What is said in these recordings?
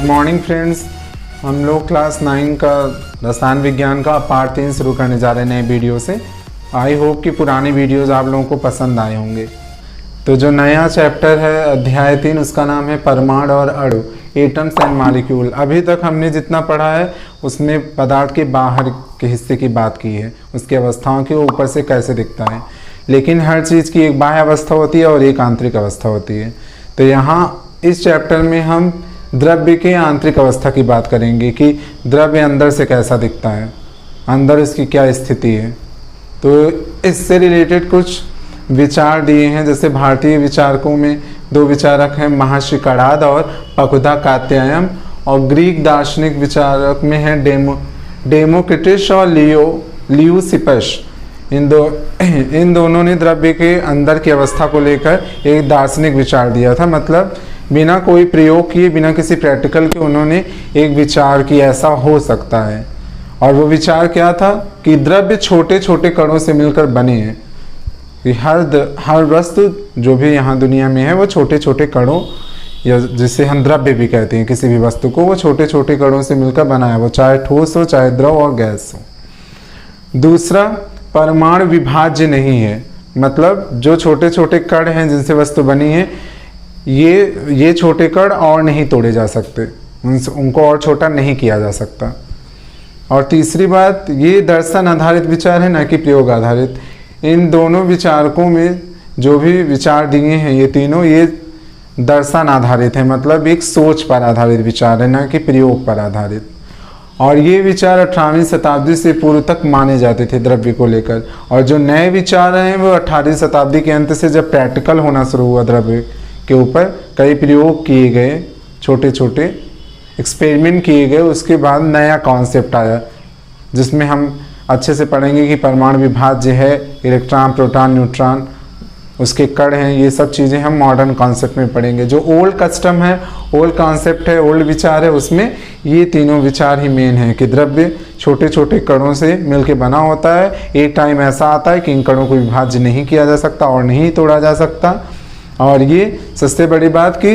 Good morning friends. हम लोग class 9 का रसायन विज्ञान का पार्ट 3 शुरू करने जा रहे हैं नए वीडियो से। आई होप कि पुरानी वीडियोस आप लोगों को पसंद आए होंगे। तो जो नया चैप्टर है अध्याय 3, उसका नाम है परमाणु और अणु, एटम्स एंड मॉलिक्यूल। अभी तक हमने जितना पढ़ा है उसमें पदार्थ के बाहर के हिस्से की बात की है, उसकी अवस्थाओं की, ऊपर से कैसे दिखता है। लेकिन हर चीज़ की एक बाह्य अवस्था होती है और एक आंतरिक अवस्था होती है। तो यहाँ इस चैप्टर में हम द्रव्य के आंतरिक अवस्था की बात करेंगे कि द्रव्य अंदर से कैसा दिखता है, अंदर इसकी क्या स्थिति है। तो इससे रिलेटेड कुछ विचार दिए हैं। जैसे भारतीय विचारकों में दो विचारक हैं, महर्षि कणाद और पकुधा कात्यायन, और ग्रीक दार्शनिक विचारक में हैं डेमोक्रिटस और लियूसिपस। इन दोनों ने द्रव्य के अंदर की अवस्था को लेकर एक दार्शनिक विचार दिया था। मतलब बिना कोई प्रयोग किए, बिना किसी प्रैक्टिकल के उन्होंने एक विचार की ऐसा हो सकता है। और वो विचार क्या था कि द्रव्य छोटे छोटे कणों से मिलकर बने हैं, कि हर वस्तु जो भी यहाँ दुनिया में है वो छोटे छोटे कणों, या जिसे हम द्रव्य भी कहते हैं, किसी भी वस्तु को, वो छोटे छोटे कणों से मिलकर बना है, वो चाहे ठोस हो चाहे द्रव और गैस हो। दूसरा, परमाणु विभाज्य नहीं है। मतलब जो छोटे छोटे कण हैं जिनसे वस्तु बनी है, ये छोटे कण और नहीं तोड़े जा सकते, उनको और छोटा नहीं किया जा सकता। और तीसरी बात, ये दर्शन आधारित विचार है, ना कि प्रयोग आधारित। इन दोनों विचारकों में जो भी विचार दिए हैं ये तीनों, ये दर्शन आधारित है, मतलब एक सोच पर आधारित विचार है, ना कि प्रयोग पर आधारित। और ये विचार 18वीं शताब्दी से पूर्व तक माने जाते थे द्रव्य को लेकर। और जो नए विचार हैं वो 18वीं शताब्दी के अंत से, जब प्रैक्टिकल होना शुरू हुआ द्रव्य के ऊपर, कई प्रयोग किए गए, छोटे छोटे एक्सपेरिमेंट किए गए, उसके बाद नया कॉन्सेप्ट आया जिसमें हम अच्छे से पढ़ेंगे कि परमाणु विभाज्य है, इलेक्ट्रॉन प्रोटॉन न्यूट्रॉन, उसके कण हैं, ये सब चीज़ें हम मॉडर्न कॉन्सेप्ट में पढ़ेंगे। जो ओल्ड कस्टम है, ओल्ड कॉन्सेप्ट है, ओल्ड विचार है, उसमें ये तीनों विचार ही मेन है कि द्रव्य छोटे छोटे कणों से मिलके बना होता है। एक टाइम ऐसा आता है कि इन कणों को विभाज्य नहीं किया जा सकता और नहीं तोड़ा जा सकता। और ये सबसे बड़ी बात कि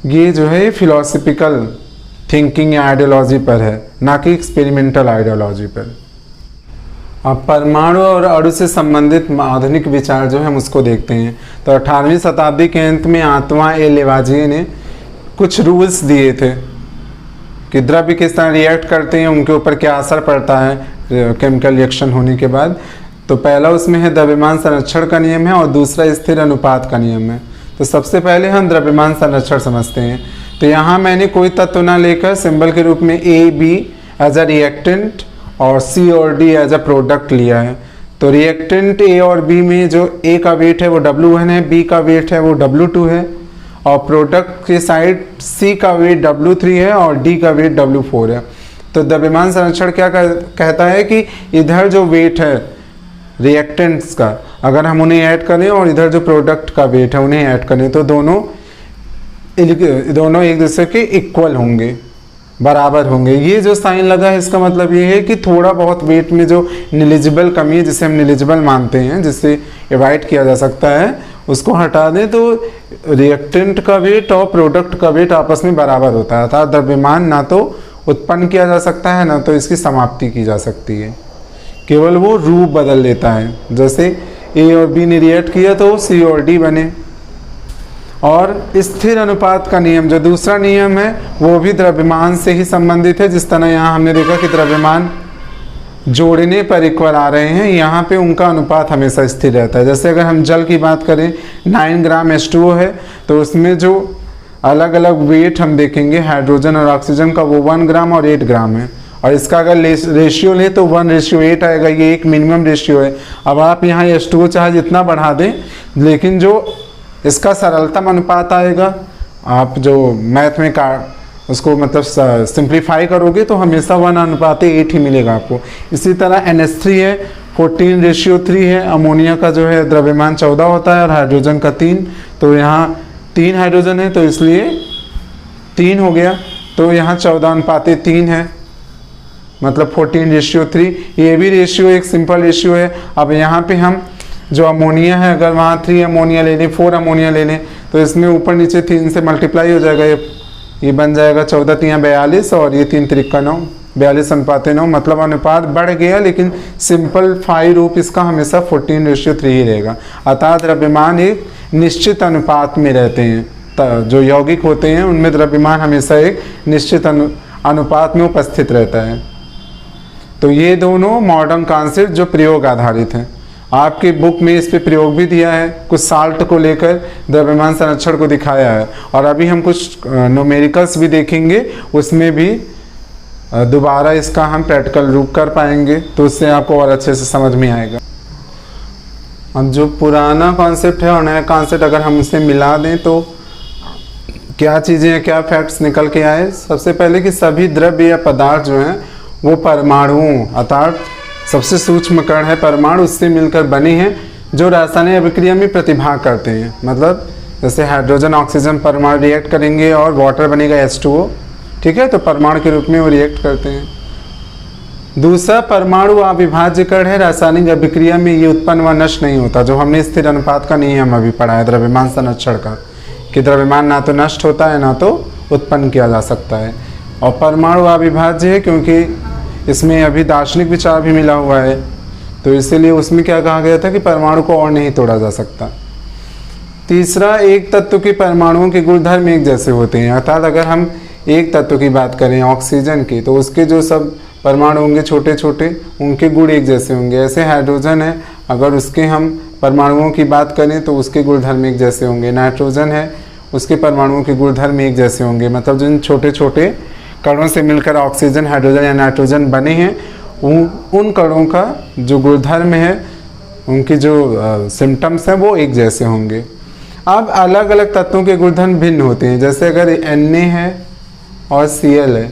ये जो है फिलोसफिकल थिंकिंग या आइडियोलॉजी पर है, ना कि एक्सपेरिमेंटल आइडियोलॉजी पर। अब परमाणु और अणु से संबंधित आधुनिक विचार जो है हम उसको देखते हैं। तो 18वीं शताब्दी के अंत में आंतोइन ए लेवाजिए ने कुछ रूल्स दिए थे कि द्रव्य किस तरह रिएक्ट करते हैं, उनके ऊपर क्या असर पड़ता है केमिकल रिएक्शन होने के बाद। तो पहला उसमें है द्रव्यमान संरक्षण का नियम है, और दूसरा स्थिर अनुपात का नियम है। तो सबसे पहले हम द्रव्यमान संरक्षण समझते हैं। तो यहाँ मैंने कोई तत्व ना लेकर सिंबल के रूप में A B as a reactant और सी और डी एज अ प्रोडक्ट लिया है। तो रिएक्टेंट ए और बी में जो ए का वेट है वो W1 है, बी का वेट है वो W2 है, और प्रोडक्ट के साइड सी का वेट W3 है और डी का वेट W4 है। तो द्रव्यमान संरक्षण क्या कहता है कि इधर जो वेट है रिएक्टेंट्स का, अगर हम उन्हें ऐड करें, और इधर जो प्रोडक्ट का वेट है उन्हें ऐड करें, तो दोनों एक दूसरे के इक्वल होंगे, बराबर होंगे। ये जो साइन लगा है इसका मतलब ये है कि थोड़ा बहुत वेट में जो निलिजिबल कमी है, जिसे हम निलिजिबल मानते हैं, जिससे एवॉइड किया जा सकता है, उसको हटा दें तो रिएक्टेंट का वेट और प्रोडक्ट का वेट आपस में बराबर होता है। अर्थात द्रव्यमान ना तो उत्पन्न किया जा सकता है, ना तो इसकी समाप्ति की जा सकती है, केवल वो रूप बदल लेता है। जैसे ए और बी ने रिएक्ट किया तो सी और डी बने। और स्थिर अनुपात का नियम, जो दूसरा नियम है, वो भी द्रव्यमान से ही संबंधित है। जिस तरह यहाँ हमने देखा कि द्रव्यमान जोड़ने पर इक्वल आ रहे हैं, यहाँ पे उनका अनुपात हमेशा स्थिर रहता है। जैसे अगर हम जल की बात करें, 9 ग्राम H2O है, तो उसमें जो अलग अलग वेट हम देखेंगे हाइड्रोजन और ऑक्सीजन का, वो 1 ग्राम और 8 ग्राम है। और इसका अगर रेशियो ले तो 1:8 आएगा। ये एक मिनिमम रेशियो है। अब आप यहाँ H2O चाहे जितना बढ़ा दें, लेकिन जो इसका सरलतम अनुपात आएगा, आप जो मैथ में उसको मतलब सिंप्लीफाई करोगे तो हमेशा 1:8 ही मिलेगा आपको। इसी तरह NH3 है, 14:3 है। अमोनिया का जो है द्रव्यमान 14 होता है और हाइड्रोजन का 3। तो यहाँ 3 हाइड्रोजन है तो इसलिए 3 हो गया। तो यहाँ 14:3 है, मतलब 14:3। ये भी रेशियो एक सिंपल रेशियो है। अब यहाँ पे हम जो अमोनिया है, अगर वहाँ 3 अमोनिया ले लें, 4 अमोनिया ले लें, तो इसमें ऊपर नीचे 3 से मल्टीप्लाई हो जाएगा ये ये बन जाएगा 14 तियाँ 42 और ये 3 त्रिका 9, 42:9, मतलब अनुपात बढ़ गया, लेकिन सिंपल फाई रूप इसका हमेशा 14:3 ही रहेगा। अर्थात द्रव्यमान एक निश्चित अनुपात में रहते हैं। जो यौगिक होते हैं उनमें द्रव्यमान हमेशा एक निश्चित अनुपात में उपस्थित रहता है। तो ये दोनों मॉडर्न कॉन्सेप्ट जो प्रयोग आधारित हैं, आपकी बुक में इस पे प्रयोग भी दिया है, कुछ साल्ट को लेकर द्रव्यमान संरक्षण को दिखाया है, और अभी हम कुछ न्यूमेरिकल्स भी देखेंगे, उसमें भी दोबारा इसका हम प्रैक्टिकल रूप कर पाएंगे, तो उससे आपको और अच्छे से समझ में आएगा। अब जो पुराना कॉन्सेप्ट है और नया कॉन्सेप्ट अगर हम उसे मिला दें तो क्या चीज़ें हैं, क्या फैक्ट्स निकल के आए। सबसे पहले कि सभी द्रव्य या पदार्थ जो हैं वो परमाणुओं अर्थात सबसे सूक्ष्म कण है परमाणु, उससे मिलकर बने हैं जो रासायनिक अभिक्रिया में प्रतिभाग करते हैं। मतलब जैसे हाइड्रोजन ऑक्सीजन परमाणु रिएक्ट करेंगे और वाटर बनेगा H2O, ठीक है, तो परमाणु के रूप में वो रिएक्ट करते हैं। दूसरा, परमाणु अविभाज्य कण है, रासायनिक अभिक्रिया में ये उत्पन्न व नष्ट नहीं होता, जो हमने स्थिर अनुपात का नियम अभी पढ़ा है द्रव्यमान संरक्षण का, कि द्रव्यमान ना तो नष्ट होता है ना तो उत्पन्न किया जा सकता है। और परमाणु अविभाज्य है क्योंकि इसमें अभी दार्शनिक विचार भी मिला हुआ है, तो इसीलिए उसमें क्या कहा गया था कि परमाणु को और नहीं तोड़ा जा सकता। तीसरा, एक तत्व के परमाणुओं के गुणधर्म एक जैसे होते हैं, अर्थात अगर हम एक तत्व की बात करें ऑक्सीजन की, तो उसके जो सब परमाणु होंगे छोटे छोटे, उनके गुण एक जैसे होंगे। ऐसे हाइड्रोजन है, अगर उसके हम परमाणुओं की बात करें तो उसके गुणधर्म एक जैसे होंगे। नाइट्रोजन है, उसके परमाणुओं के गुणधर्म एक जैसे होंगे। मतलब जिन छोटे छोटे कणों से मिलकर ऑक्सीजन, हाइड्रोजन या नाइट्रोजन बने हैं, उन कणों का जो गुणधर्म है, उनकी जो सिम्टम्स हैं वो एक जैसे होंगे। अब अलग अलग तत्वों के गुणधर्म भिन्न होते हैं। जैसे अगर Na है और Cl है,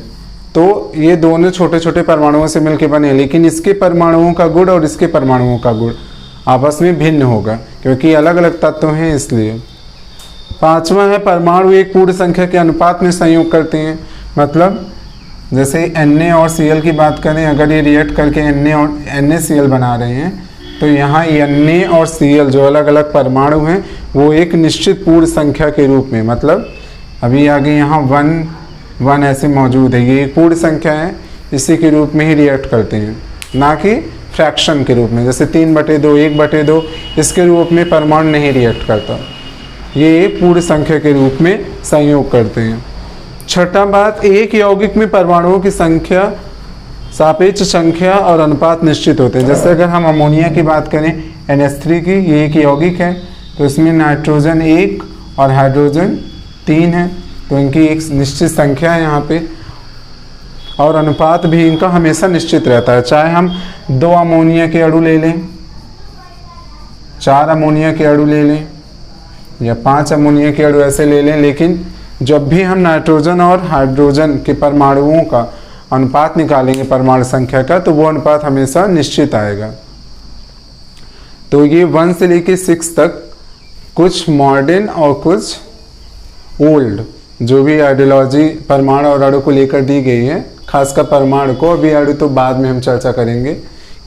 तो ये दोनों छोटे छोटे परमाणुओं से मिलकर बने हैं, लेकिन इसके परमाणुओं का गुण और इसके परमाणुओं का गुण आपस में भिन्न होगा, क्योंकि अलग अलग तत्व हैं इसलिए। पांचवा है, परमाणु एक पूर्ण संख्या के अनुपात में संयोग करते हैं। मतलब जैसे Na और Cl की बात करें, अगर ये रिएक्ट करके Na और NaCl बना रहे हैं, तो यहाँ Na और Cl जो अलग अलग परमाणु हैं वो एक निश्चित पूर्ण संख्या के रूप में, मतलब अभी आगे यहाँ 1 ऐसे मौजूद है, ये एक पूर्ण संख्या है, इसी के रूप में ही रिएक्ट करते हैं, ना कि फ्रैक्शन के रूप में। जैसे 3/2, 1/2 इसके रूप में परमाणु नहीं रिएक्ट करता, ये एक पूर्ण संख्या के रूप में संयोग करते हैं। छठा बात, एक यौगिक में परमाणुओं की संख्या, सापेक्ष संख्या और अनुपात निश्चित होते हैं। जैसे अगर हम अमोनिया की बात करें NH3 की, ये एक यौगिक है, तो इसमें नाइट्रोजन 1 और हाइड्रोजन 3 है, तो इनकी एक निश्चित संख्या है यहाँ पे, और अनुपात भी इनका हमेशा निश्चित रहता है। चाहे हम 2 अमोनिया के अणु ले लें, 4 अमोनिया के अणु ले लें या 5 अमोनिया के अणु ऐसे ले लें, लेकिन जब भी हम नाइट्रोजन और हाइड्रोजन के परमाणुओं का अनुपात निकालेंगे परमाणु संख्या का, तो वो अनुपात हमेशा निश्चित आएगा। तो ये 1 से लेके 6 तक कुछ मॉडर्न और कुछ ओल्ड जो भी आइडियोलॉजी परमाणु और अणु को लेकर दी गई है, खासकर परमाणु को, अभी अणु तो बाद में हम चर्चा करेंगे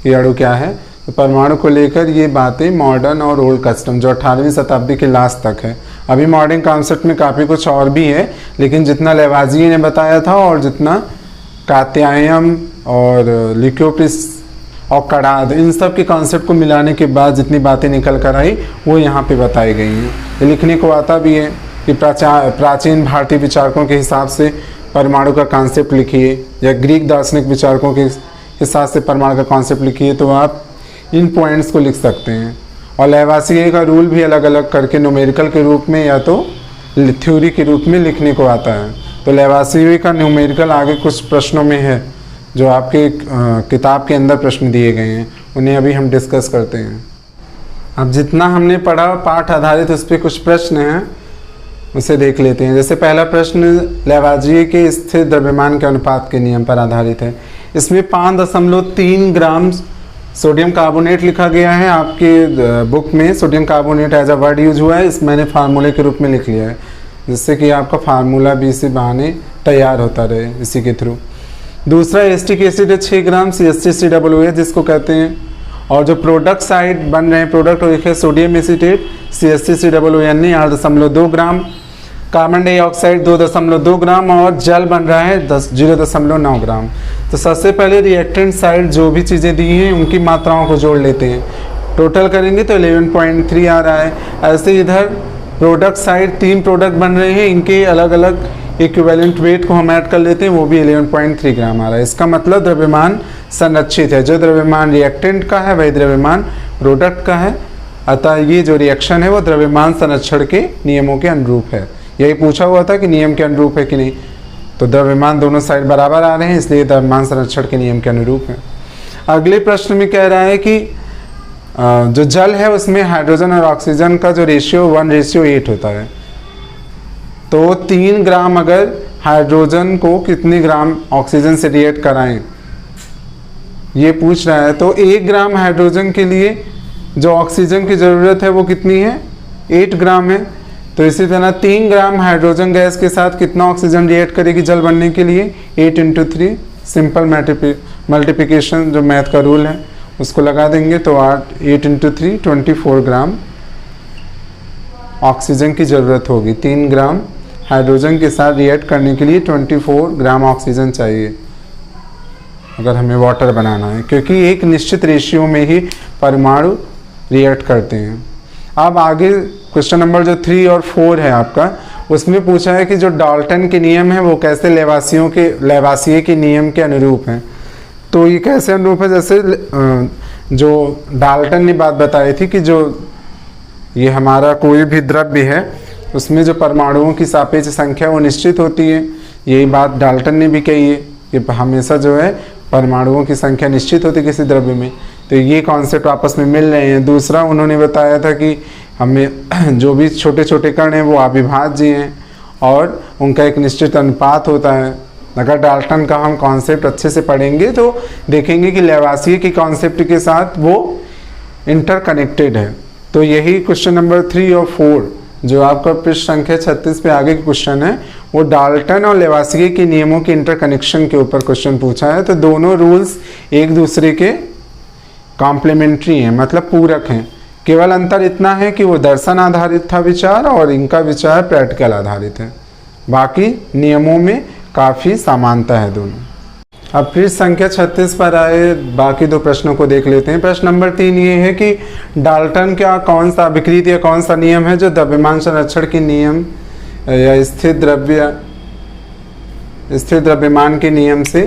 कि अणु क्या है। तो परमाणु को लेकर ये बातें मॉडर्न और ओल्ड कस्टम जो 18वीं शताब्दी के लास्ट तक है। अभी मॉडर्न कॉन्सेप्ट में काफ़ी कुछ और भी है, लेकिन जितना लेवाजिए ने बताया था और जितना कात्यायन और लिक्योपिस और कड़ाद, इन सब के कॉन्सेप्ट को मिलाने के बाद जितनी बातें निकल कर आई वो यहाँ पे बताई गई हैं। ये लिखने को आता भी है कि प्राचीन भारतीय विचारकों के हिसाब से परमाणु का कॉन्सेप्ट लिखिए, या ग्रीक दार्शनिक विचारकों के हिसाब से परमाणु का कॉन्सेप्ट लिखिए, तो आप इन पॉइंट्स को लिख सकते हैं। और लेवासिए का रूल भी अलग अलग करके न्यूमेरिकल के रूप में या तो थ्योरी के रूप में लिखने को आता है। तो लेवासिए का न्यूमेरिकल आगे कुछ प्रश्नों में है जो आपके किताब के अंदर प्रश्न दिए गए हैं, उन्हें अभी हम डिस्कस करते हैं। अब जितना हमने पढ़ा पाठ आधारित, उस पर कुछ प्रश्न हैं, उसे देख लेते हैं। जैसे पहला प्रश्न लेवाजिए के स्थिर द्रव्यमान के अनुपात के नियम पर आधारित है। इसमें 5.3 ग्राम सोडियम कार्बोनेट लिखा गया है। आपके बुक में sodium carbonate as a word use हुआ है, इस मैंने फार्मूले के रूप में लिख लिया है, जिससे कि आपका फार्मूला भी इसी बहाने तैयार होता रहे इसी के थ्रू। दूसरा, एसिटिक एसिड है 6 ग्राम CH3COOH जिसको कहते हैं, और जो प्रोडक्ट साइड बन रहे हैं प्रोडक्ट, और एक है सोडियम एसिटेट CH3COONA 8.2 ग्राम। कार्बन डाइऑक्साइड 2.2 ग्राम और जल बन रहा है 0.9 ग्राम। तो सबसे पहले रिएक्टेंट साइड जो भी चीज़ें दी हैं उनकी मात्राओं को जोड़ लेते हैं, टोटल करेंगे तो 11.3 आ रहा है। ऐसे इधर प्रोडक्ट साइड 3 प्रोडक्ट बन रहे हैं, इनके अलग अलग इक्विवेलेंट वेट को हम ऐड कर लेते हैं, वो भी 11.3 ग्राम आ रहा है। इसका मतलब द्रव्यमान संरक्षित है, जो द्रव्यमान रिएक्टेंट का है वही द्रव्यमान प्रोडक्ट का है, अतः ये जो रिएक्शन है वो द्रव्यमान संरक्षण के नियमों के अनुरूप है। यही पूछा हुआ था कि नियम के अनुरूप है कि नहीं, तो द्रव्यमान दोनों साइड बराबर आ रहे हैं, इसलिए द्रव्यमान संरक्षण के नियम के अनुरूप है। अगले प्रश्न में कह रहा है कि जो जल है उसमें हाइड्रोजन और ऑक्सीजन का जो रेशियो 1:8 होता है, तो 3 ग्राम अगर हाइड्रोजन को कितने ग्राम ऑक्सीजन से रिएक्ट कराएं, ये पूछ रहा है। तो 1 ग्राम हाइड्रोजन के लिए जो ऑक्सीजन की ज़रूरत है वो कितनी है, 8 ग्राम है। तो इसी तरह 3 ग्राम हाइड्रोजन गैस के साथ कितना ऑक्सीजन रिएक्ट करेगी जल बनने के लिए, 8 × 3, सिंपल मल्टीप्लिकेशन जो मैथ का रूल है उसको लगा देंगे, तो 8 × 3 24 ग्राम ऑक्सीजन की ज़रूरत होगी। 3 ग्राम हाइड्रोजन के साथ रिएक्ट करने के लिए 24 ग्राम ऑक्सीजन चाहिए अगर हमें वाटर बनाना है, क्योंकि एक निश्चित रेशियो में ही परमाणु रिएक्ट करते हैं। अब आगे क्वेश्चन नंबर जो 3 और 4 है आपका, उसमें पूछा है कि जो डाल्टन के नियम है वो कैसे लेवासिये के नियम के अनुरूप हैं। तो ये कैसे अनुरूप है, जैसे जो डाल्टन ने बात बताई थी कि जो ये हमारा कोई भी द्रव्य है उसमें जो परमाणुओं की सापेक्ष संख्या वो निश्चित होती है, यही बात डाल्टन ने भी कही है कि हमेशा जो है परमाणुओं की संख्या निश्चित होती है किसी द्रव्य में। तो ये कॉन्सेप्ट आपस में मिल रहे हैं। दूसरा उन्होंने बताया था कि हमें जो भी छोटे छोटे कण हैं वो अविभाज्य हैं और उनका एक निश्चित अनुपात होता है। अगर डाल्टन का हम कॉन्सेप्ट अच्छे से पढ़ेंगे तो देखेंगे कि लेवासिये के कॉन्सेप्ट के साथ वो इंटरकनेक्टेड है। तो यही क्वेश्चन नंबर 3 और 4 जो आपका पृष्ठ संख्या 36 पे आगे के क्वेश्चन है वो डाल्टन और लेवासिये के नियमों के इंटरकनेक्शन के ऊपर क्वेश्चन पूछा है। तो दोनों रूल्स एक दूसरे के कॉम्प्लीमेंट्री हैं, मतलब पूरक हैं। केवल अंतर इतना है कि वो दर्शन आधारित था विचार और इनका विचार प्रैक्टिकल आधारित है, बाकी नियमों में काफ़ी समानता है दोनों। अब फिर संख्या 36 पर आए, बाकी 2 प्रश्नों को देख लेते हैं। प्रश्न नंबर 3 ये है कि डाल्टन का कौन सा अभिक्रित या कौन सा नियम है जो द्रव्यमान संरक्षण के नियम या स्थिर द्रव्यमान के नियम से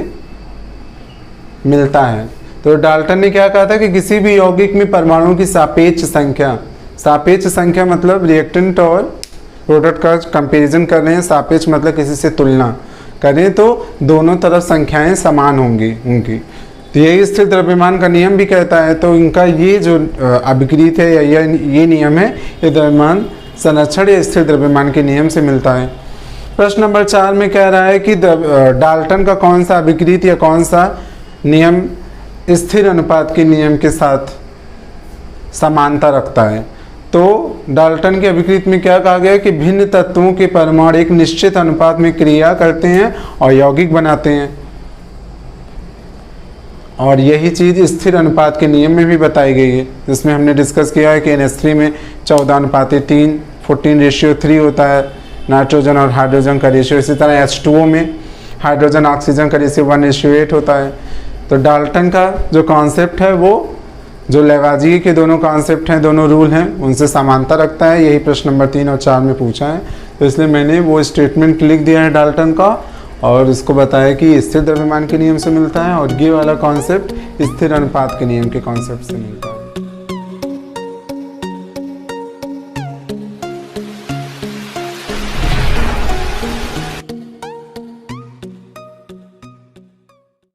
मिलता है। तो डाल्टन ने क्या कहा था कि किसी भी यौगिक में परमाणुओं की सापेक्ष संख्या मतलब रिएक्टेंट और प्रोडक्ट का कंपैरिजन कर रहे हैं, सापेक्ष मतलब किसी से तुलना करें तो दोनों तरफ संख्याएं समान होंगी उनकी। तो यही स्थिर द्रव्यमान का नियम भी कहता है। तो इनका ये जो अभिक्रित है या ये नियम है ये द्रव्यमान संरक्षण या स्थिर द्रव्यमान के नियम से मिलता है। प्रश्न नंबर 4 में कह रहा है कि डाल्टन का कौन सा अभिक्रित या कौन सा नियम स्थिर अनुपात के नियम के साथ समानता रखता है। तो डाल्टन के अभिक्रित में क्या कहा गया है कि भिन्न तत्वों के परमाणु एक निश्चित अनुपात में क्रिया करते हैं और यौगिक बनाते हैं, और यही चीज़ स्थिर अनुपात के नियम में भी बताई गई है, जिसमें हमने डिस्कस किया है कि NH3 में 14:3 14:3 होता है नाइट्रोजन और हाइड्रोजन का रेशियो। इसी तरह H2O में हाइड्रोजन ऑक्सीजन का रेशियो 1:8 होता है। तो डाल्टन का जो कॉन्सेप्ट है वो जो लेवासिये के दोनों कॉन्सेप्ट हैं, दोनों रूल हैं, उनसे समानता रखता है। यही प्रश्न नंबर 3 और 4 में पूछा है, तो इसलिए मैंने वो स्टेटमेंट लिख दिया है डाल्टन का और उसको बताया कि स्थिर द्रव्यमान के नियम से मिलता है और ये वाला कॉन्सेप्ट स्थिर अनुपात के नियम के कॉन्सेप्ट से मिलता है।